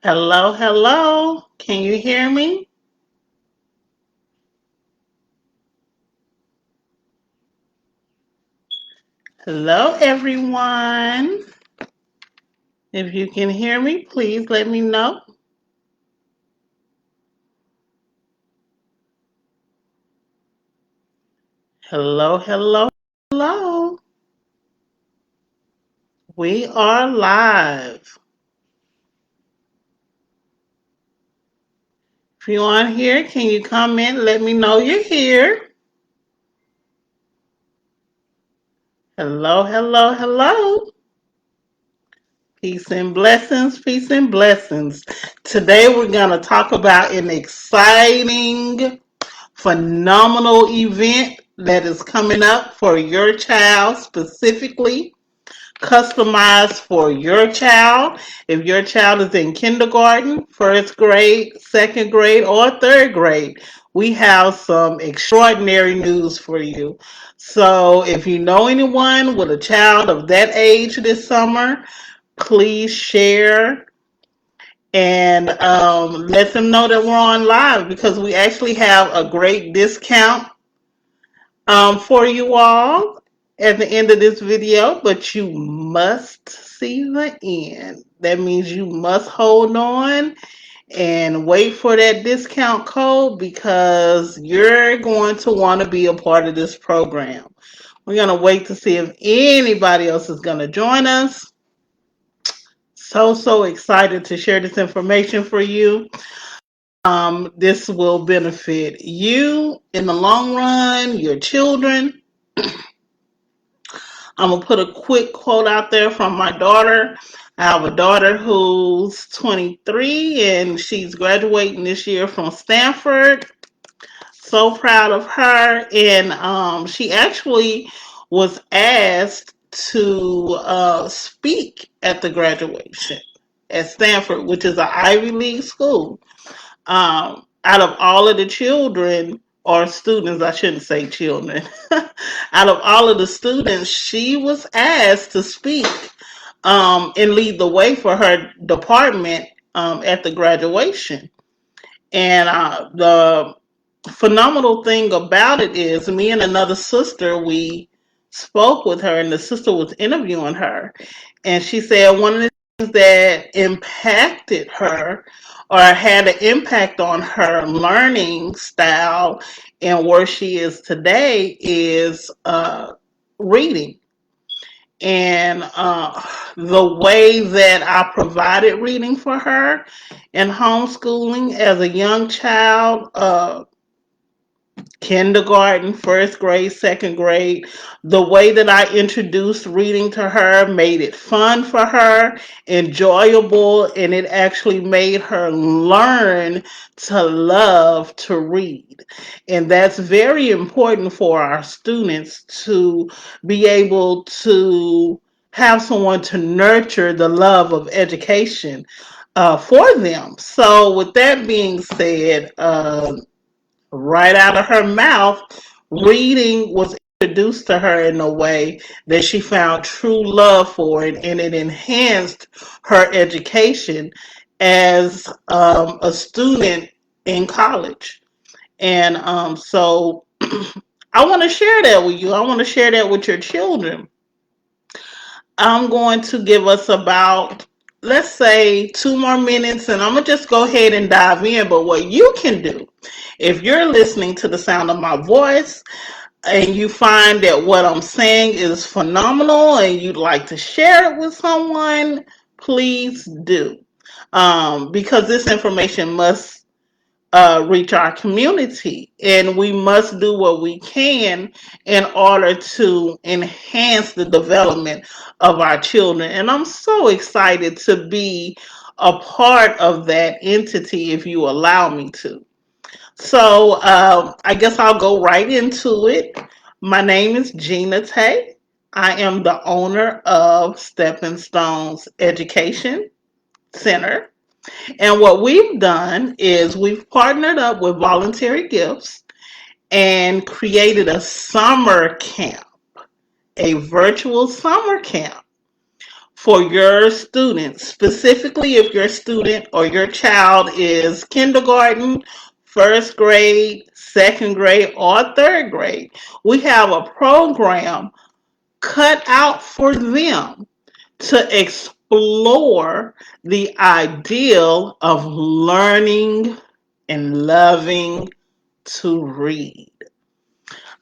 Hello, hello. Can you hear me? Hello, everyone. If you can hear me, please let me know. Hello, hello, hello. We are live. If you aren't here, can you comment? Let me know you're here. Hello, hello, hello. Peace and blessings, peace and blessings. Today we're going to talk about an exciting, phenomenal event that is coming up for your child specifically, customized for your child. If your child is in kindergarten, first grade, second grade, or third grade, we have some extraordinary news for you. So if you know anyone with a child of that age this summer, please share and let them know that we're on live because we actually have a great discount for you all at the end of this video, but you must see the end. That means you must hold on and wait for that discount code because you're going to want to be a part of this program. We're going to wait to see if anybody else is going to join us. So excited to share this information for you. This will benefit you in the long run, your children. I'm going to put a quick quote out there from my daughter. I have a daughter who's 23 and she's graduating this year from Stanford. So proud of her. And she actually was asked to speak at the graduation at Stanford, which is an Ivy League school. Out of all of the children or students, I shouldn't say children, out of all of the students, she was asked to speak and lead the way for her department at the graduation. And the phenomenal thing about it is, me and another sister, we spoke with her, and the sister was interviewing her, and she said one of the things that impacted her or had an impact on her learning style and where she is today is reading. And the way that I provided reading for her in homeschooling as a young child, kindergarten, first grade, second grade. The way that I introduced reading to her made it fun for her, enjoyable, and it actually made her learn to love to read. And that's very important for our students to be able to have someone to nurture the love of education for them. So, with that being said, right out of her mouth, reading was introduced to her in a way that she found true love for it, and it enhanced her education as a student in college. And so I want to share that with you. I want to share that with your children. I'm going to give us about, let's say, 2 more minutes, and I'm going to just go ahead and dive in. But what you can do, if you're listening to the sound of my voice and you find that what I'm saying is phenomenal and you'd like to share it with someone, please do. Because this information must reach our community, and we must do what we can in order to enhance the development of our children. And I'm so excited to be a part of that entity if you allow me to. So I guess I'll go right into it. My name is Gina Tay. I am the owner of Stepping Stones Education Center. And what we've done is we've partnered up with Voluntary Gifts and created a summer camp, a virtual summer camp for your students, specifically if your student or your child is kindergarten, first grade, second grade, or third grade. We have a program cut out for them to explore the ideal of learning and loving to read.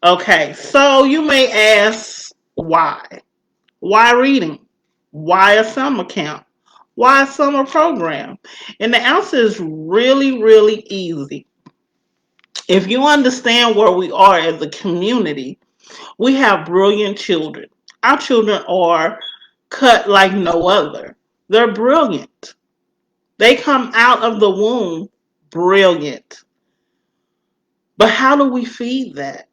Okay, so you may ask why? Why reading? Why a summer camp? Why a summer program? And the answer is really, really easy. If you understand where we are as a community, we have brilliant children. Our children are cut like no other. They're brilliant. They come out of the womb brilliant. But how do we feed that?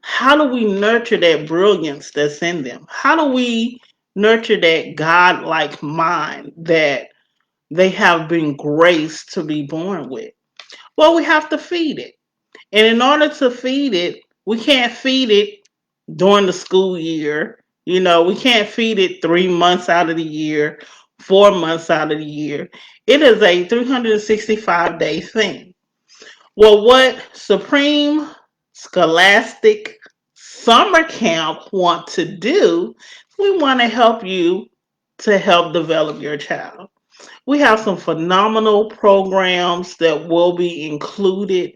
How do we nurture that brilliance that's in them? How do we nurture that God-like mind that they have been graced to be born with? Well, we have to feed it. And in order to feed it, we can't feed it during the school year. You know, we can't feed it 3 months out of the year, 4 months out of the year. It is a 365-day thing. Well, what Supreme Scholastic Summer Camp want to do, we want to help you to help develop your child. We have some phenomenal programs that will be included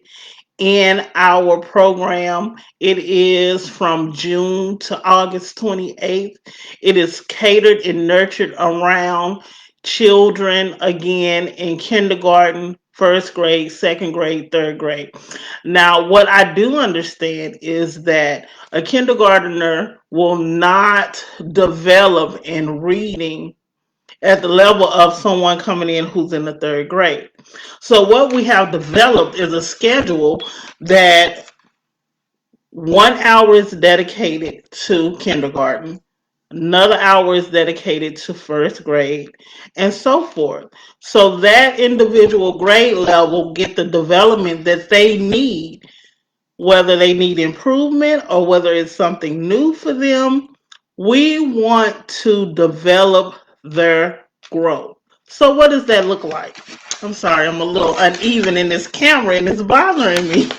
in our program. It is from June to August 28th. It is catered and nurtured around children, again, in kindergarten, first grade, second grade, third grade. Now, what I do understand is that a kindergartner will not develop in reading at the level of someone coming in who's in the third grade. So what we have developed is a schedule that 1 hour is dedicated to kindergarten, another hour is dedicated to first grade, and so forth. So that individual grade level get the development that they need, whether they need improvement or whether it's something new for them. We want to develop their growth. So what does that look like? I'm sorry, I'm a little uneven in this camera and it's bothering me.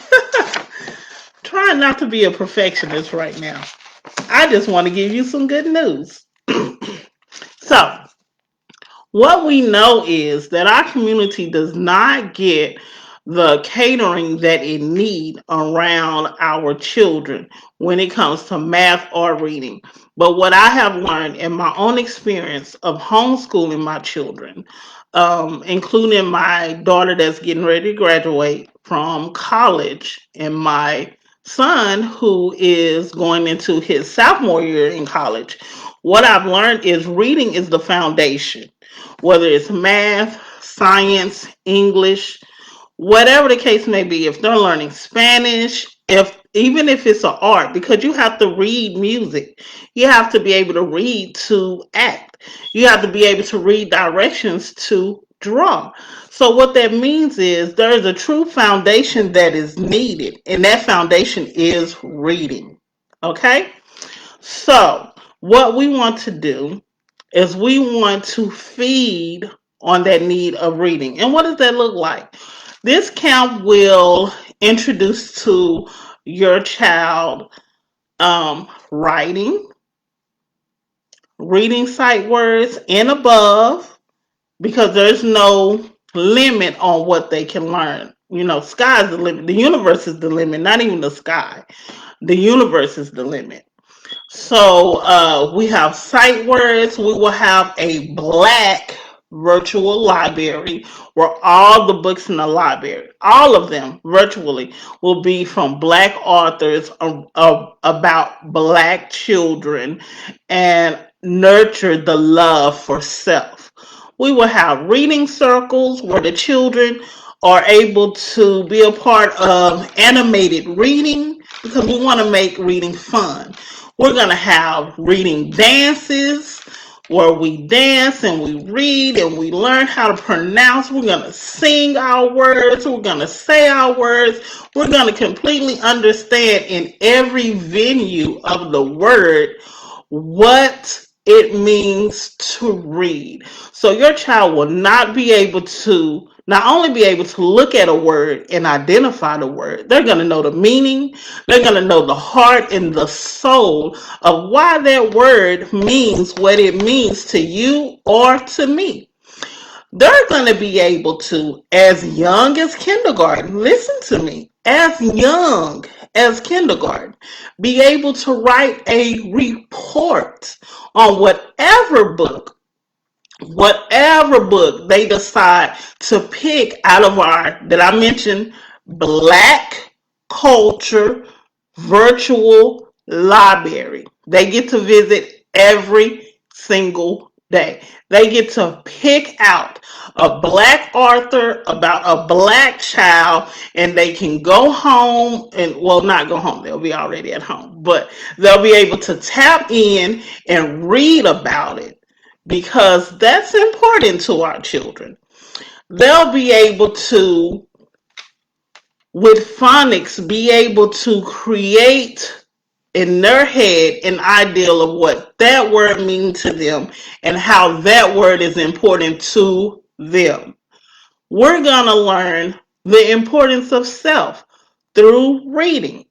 Trying not to be a perfectionist right now. I just want to give you some good news. So, what we know is that our community does not get the catering that it need around our children when it comes to math or reading. But what I have learned in my own experience of homeschooling my children, including my daughter that's getting ready to graduate from college and my son who is going into his sophomore year in college, what I've learned is reading is the foundation, whether it's math, science, English, whatever the case may be. If they're learning Spanish, if even if it's an art, because you have to read music, you have to be able to read to act, you have to be able to read directions to draw. So what that means is there is a true foundation that is needed, and that foundation is reading. Okay, so what we want to do is we want to feed on that need of reading. And what does that look like? This camp will introduce to your child writing, reading sight words and above, because there's no limit on what they can learn. You know, sky's the limit. The universe is the limit, not even the sky. The universe is the limit. So we have sight words. We will have a black virtual library where all the books in the library, all of them virtually, will be from black authors about black children and nurture the love for self. We will have reading circles where the children are able to be a part of animated reading because we want to make reading fun. We're going to have reading dances where we dance and we read and we learn how to pronounce. We're going to sing our words. We're going to say our words. We're going to completely understand in every venue of the word what It means to read. So your child will not be able to not only be able to look at a word and identify the word, they're going to know the meaning, they're going to know the heart and the soul of why that word means what it means to you or to me. They're going to be able to, as young as kindergarten, listen to me, as young as kindergarten, be able to write a report on whatever book they decide to pick out of our, that I mentioned, Black Culture Virtual Library. They get to visit every single day. They get to pick out a Black author about a Black child, and they can go home and, well, not go home, they'll be already at home, but they'll be able to tap in and read about it because that's important to our children. They'll be able to, with phonics, be able to create in their head an ideal of what that word means to them and how that word is important to them. We're going to learn the importance of self through reading.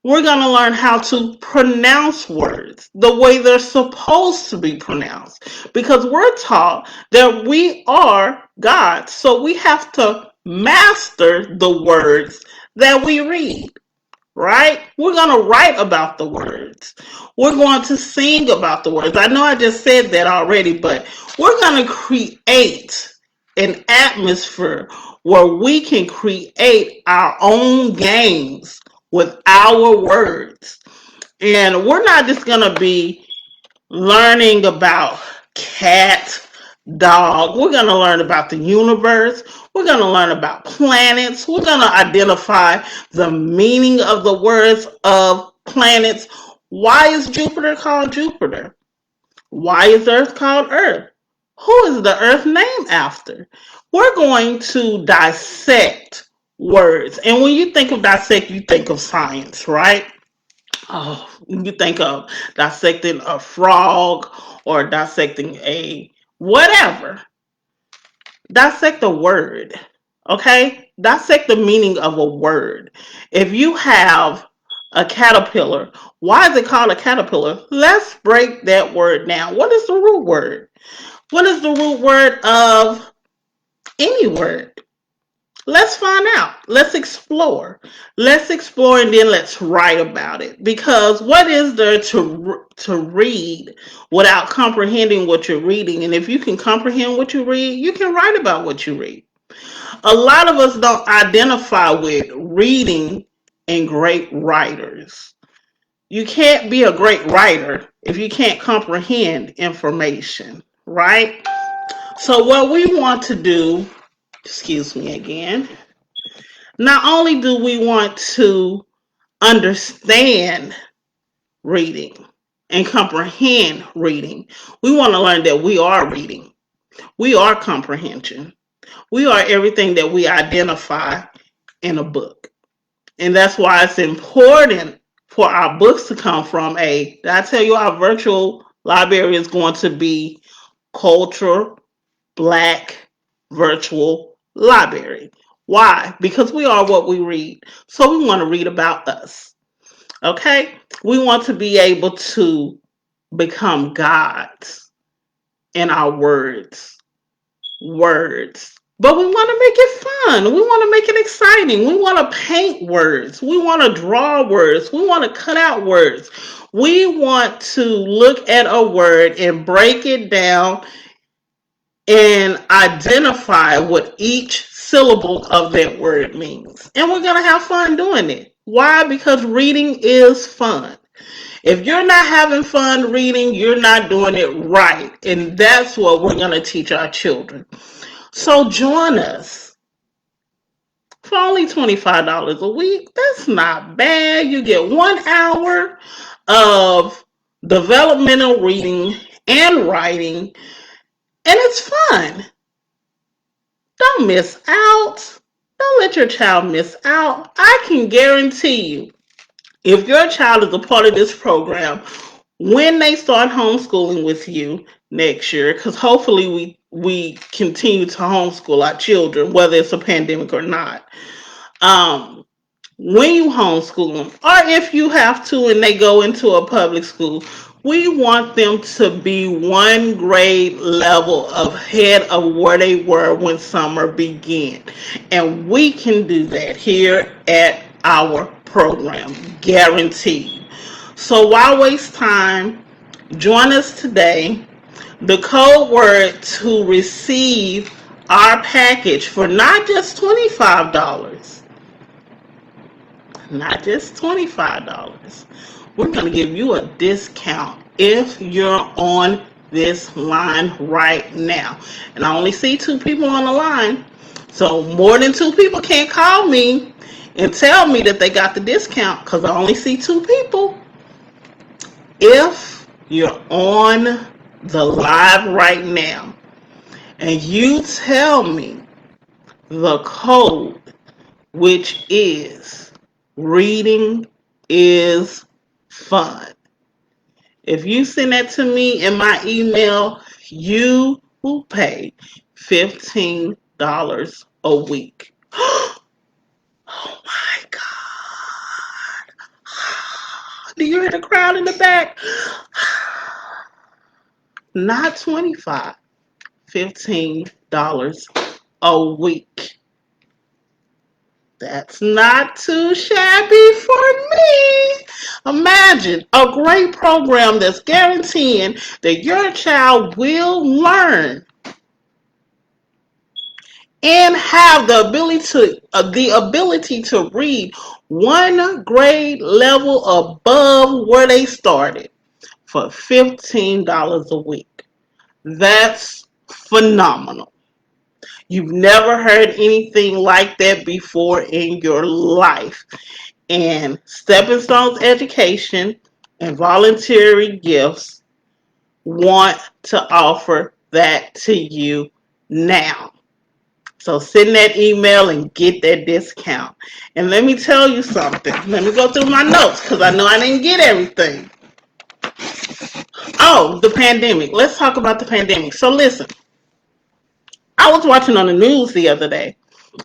We're going to learn how to pronounce words the way they're supposed to be pronounced because we're taught that we are God. So we have to master the words that we read, right? We're going to write about the words. We're going to sing about the words. I know I just said that already, but we're going to create an atmosphere where we can create our own games with our words. And we're not just going to be learning about cat, dog. We're going to learn about the universe. We're going to learn about planets. We're going to identify the meaning of the words of planets. Why is Jupiter called Jupiter? Why is Earth called Earth? Who is the Earth named after? We're going to dissect words. And when you think of dissect, you think of science, right? Oh, you think of dissecting a frog or dissecting a whatever. Dissect a word, okay? Dissect the meaning of a word. If you have a caterpillar, why is it called a caterpillar? Let's break that word down. What is the root word? What is the root word of any word? Let's find out. Let's explore. Let's explore and then let's write about it. Because what is there to read without comprehending what you're reading? And if you can comprehend what you read, you can write about what you read. A lot of us don't identify with reading and great writers. You can't be a great writer if you can't comprehend information, right? So what we want to do, excuse me again, not only do we want to understand reading and comprehend reading, we want to learn that we are reading. We are comprehension. We are everything that we identify in a book. And that's why it's important for our books to come from did I tell you our virtual library is going to be culture, Black virtual library. Why? Because we are what we read. So we want to read about us. Okay? We want to be able to become gods in our words. Words. But we want to make it fun. We want to make it exciting. We want to paint words. We want to draw words. We want to cut out words. We want to look at a word and break it down and identify what each syllable of that word means. And we're going to have fun doing it. Why? Because reading is fun. If you're not having fun reading, you're not doing it right. And that's what we're going to teach our children. So join us for only $25 a week. That's not bad. You get 1 hour of developmental reading and writing, and it's fun. Don't miss out. Don't let your child miss out. I can guarantee you, if your child is a part of this program, when they start homeschooling with you next year, because hopefully we continue to homeschool our children, whether it's a pandemic or not. Um, when you homeschool them, or if you have to and they go into a public school, we want them to be one grade level ahead of where they were when summer began. And we can do that here at our program, guaranteed. So why waste time? Join us today. The code word to receive our package for not just $25, not just $25. We're going to give you a discount if you're on this line right now. And I only see 2 people on the line. So more than 2 people can't call me and tell me that they got the discount, because I only see 2 people. If you're on the live right now and you tell me the code, which is reading is fun. If you send that to me in my email, you will pay $15 a week. Oh my God. Do you hear the crowd in the back? Not 25, $15 a week. That's not too shabby for me. Imagine a great program that's guaranteeing that your child will learn and have the ability to read one grade level above where they started for $15 a week. That's phenomenal. You've never heard anything like that before in your life. And Stepping Stones Education and Voluntary Gifts want to offer that to you now. So send that email and get that discount. And let me tell you something. Let me go through my notes because I know I didn't get everything. Oh, the pandemic. Let's talk about the pandemic. So listen, I was watching on the news the other day,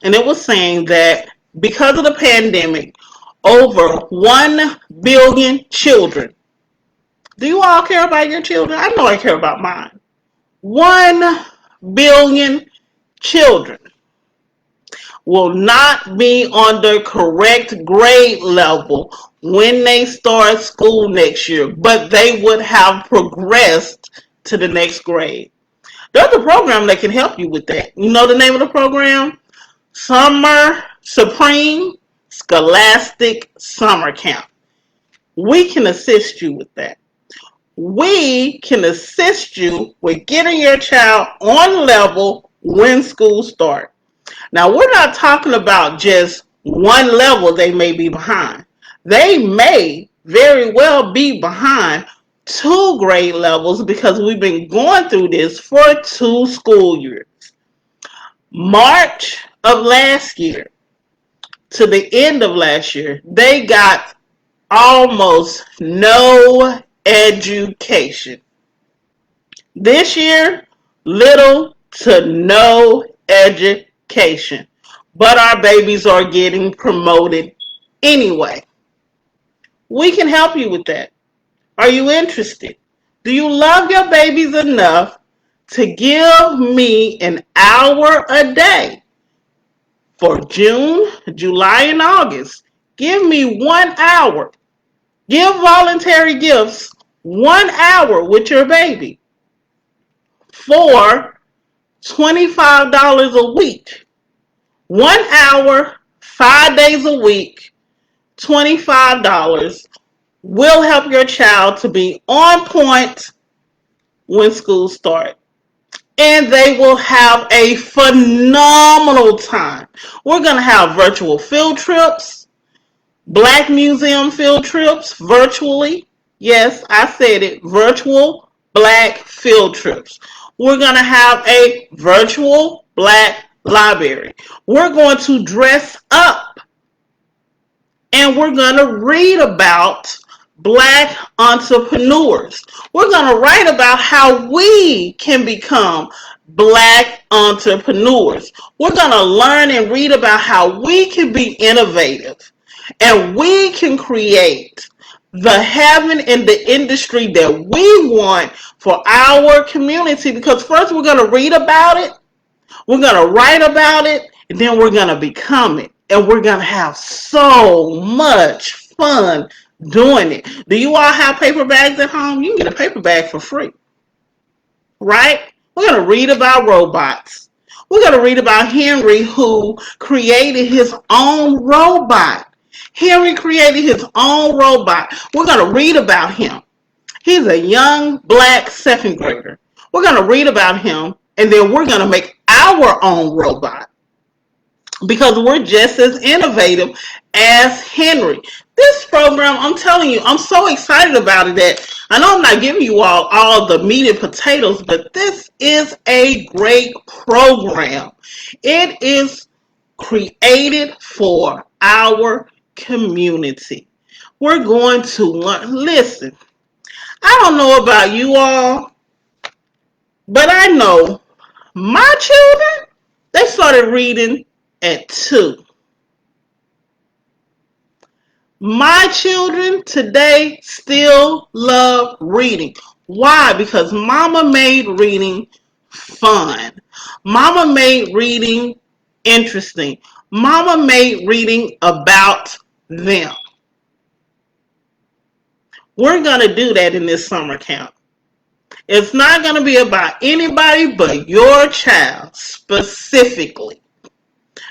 and it was saying that because of the pandemic, over 1 billion children. Do you all care about your children? I know I care about mine. 1 billion children will not be on the correct grade level when they start school next year, but they would have progressed to the next grade. There's a program that can help you with that. You know the name of the program? Summer Supreme Scholastic Summer Camp. We can assist you with that. We can assist you with getting your child on level when school starts. Now, we're not talking about just one level they may be behind. They may very well be behind 2 grade levels because we've been going through this for 2 school years. March of last year to the end of last year, they got almost no education. This year, little to no education. But our babies are getting promoted anyway. We can help you with that. Are you interested? Do you love your babies enough to give me an hour a day for June, July, and August? Give me 1 hour. Give Voluntary Gifts 1 hour with your baby for $25 a week. 1 hour, 5 days a week, $25 will help your child to be on point when school starts. And they will have a phenomenal time. We're going to have virtual field trips, Black Museum field trips virtually. Yes, I said it, virtual Black field trips. We're going to have a virtual Black library. We're going to dress up and we're going to read about Black entrepreneurs. We're going to write about how we can become Black entrepreneurs. We're going to learn and read about how we can be innovative and we can create the heaven in the industry that we want for our community. Because first we're going to read about it, we're going to write about it, and then we're going to become it. And we're going to have so much fun doing it. Do you all have paper bags at home? You can get a paper bag for free, right? We're going to read about robots. We're going to read about Henry, who created his own robot. Henry created his own robot. We're going to read about him. He's a young Black second grader. We're going to read about him, and then we're going to make our own robot because we're just as innovative as Henry. This program, I'm telling you, I'm so excited about it that I know I'm not giving you all the meat and potatoes, but this is a great program. It is created for our community. We're going to learn. Listen, I don't know about you all, but I know my children, they started reading at 2. My children today still love reading. Why? Because mama made reading fun. Mama made reading interesting. Mama made reading about them. We're going to do that in this summer camp. It's not going to be about anybody but your child specifically.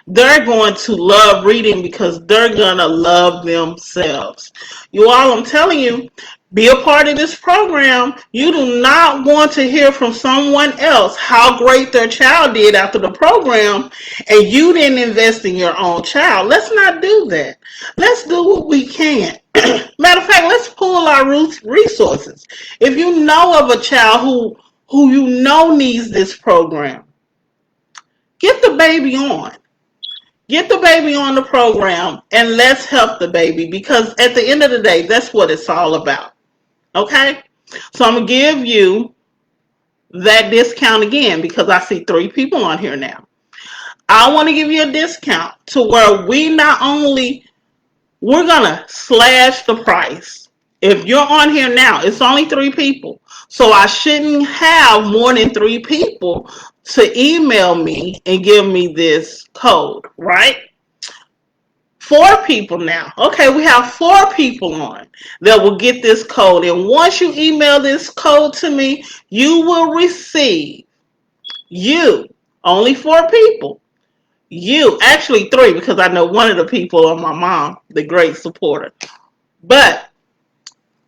They're going to love reading because they're going to love themselves. You all, I'm telling you, be a part of this program. You do not want to hear from someone else how great their child did after the program and you didn't invest in your own child. Let's not do that. Let's do what we can. Matter of fact, let's pull our resources. If you know of a child who you know needs this program, get the baby on. Get the baby on the program and let's help the baby because at the end of the day, that's what it's all about. Okay? So I'm going to give you that discount again because I see 3 people on here now. I want to give you a discount to where we're going to slash the price. If you're on here now, it's only 3 people. So I shouldn't have more than 3 people to email me and give me this code, right? 4 people now. Okay, we have 4 people on that will get this code. And once you email this code to me, you will receive, only 4 people. Actually 3 because I know one of the people are my mom, the great supporter. But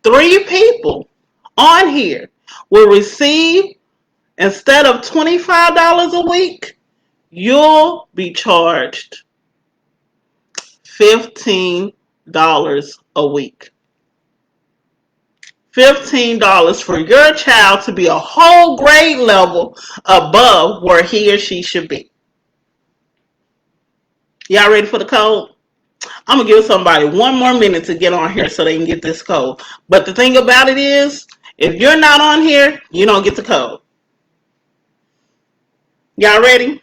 3 people on here will receive, instead of $25 a week, you'll be charged $15 a week. $15 for your child to be a whole grade level above where he or she should be. Y'all ready for the code? I'm going to give somebody 1 more minute to get on here so they can get this code. But the thing about it is, if you're not on here, you don't get the code. Y'all ready?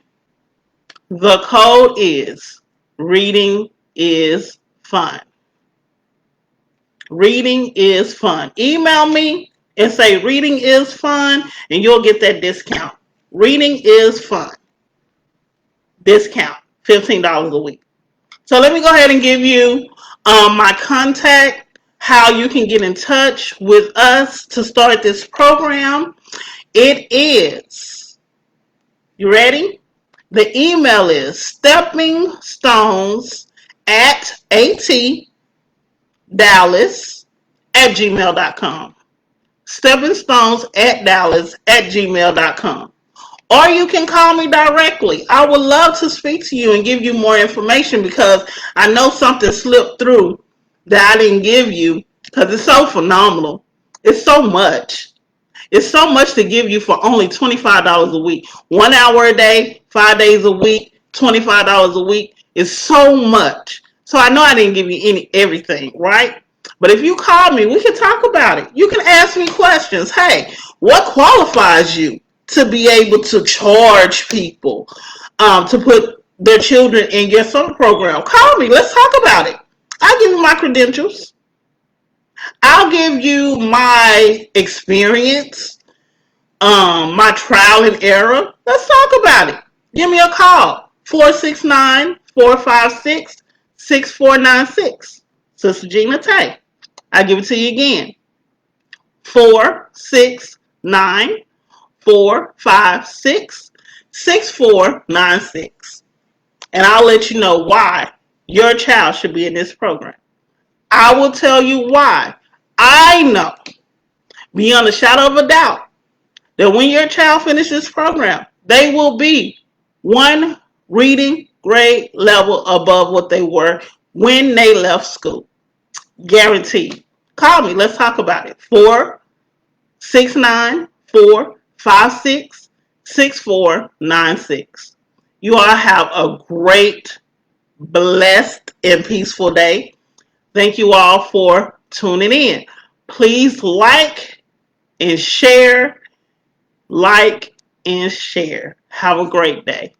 The code is reading is fun. Reading is fun. Email me and say reading is fun and you'll get that discount. Reading is fun. Discount. $15 a week. So let me go ahead and give you my contact, how you can get in touch with us to start this program. It is, you ready? The email is steppingstonesatdallas@gmail.com. steppingstonesatdallas@gmail.com. Or you can call me directly. I would love to speak to you and give you more information because I know something slipped through that I didn't give you because it's so phenomenal. It's so much. It's so much to give you for only $25 a week. 1 hour a day, 5 days a week, $25 a week is so much. So I know I didn't give you everything, right? But if you call me, we can talk about it. You can ask me questions. Hey, what qualifies you to be able to charge people to put their children in your summer program? Call me. Let's talk about it. I'll give you my credentials. I'll give you my experience, my trial and error. Let's talk about it. Give me a call. 469-456-6496. Sister Gina Tay. I'll give it to you again. 469-456-6496. And I'll let you know why your child should be in this program. I will tell you why. I know, beyond a shadow of a doubt, that when your child finishes this program, they will be one reading grade level above what they were when they left school. Guaranteed. Call me. Let's talk about it. 469-456-6496. You all have a great, blessed, and peaceful day. Thank you all for tuning in. Please and share, like and share. Have a great day.